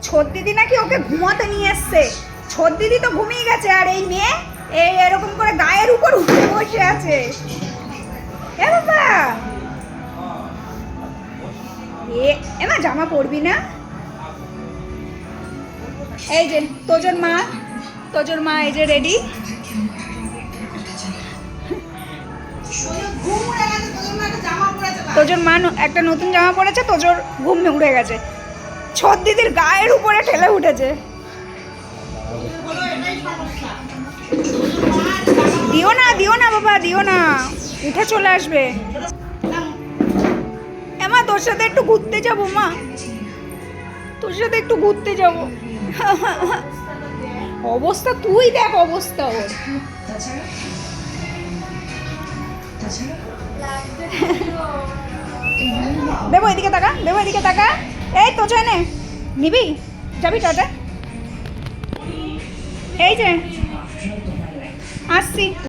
ছোট দিদি নাকি ওকে ঘুমাতে নিয়ে এসছে। ছোট দিদি তো ঘুমিয়ে গেছে, আর এই মেয়ে এই এরকম করে গায়ের উপর উঠে বসে আছে। এ বাবা, এমা জামা পরবি না? এই যে তোজোর মা এই যে রেডি। তোজোর মা একটা নতুন জামা পরেছে, তোজোর ঘুম উড়ে গেছে। ছোট দিদির গায়ের উপরে ঠেলে উঠেছে। দিও না বাবা, দিও না, উঠে চলে আসবে। এমা তোর সাথে একটু ঘুরতে যাবো মা, তোর সাথে একটু ঘুরতে যাবো। অবস্থা তুই দেখ, অবস্থা ওর। দেবো এদিকে তাকা, এই তো নে নিবি, যাবি টাটা। এই যে আসছি।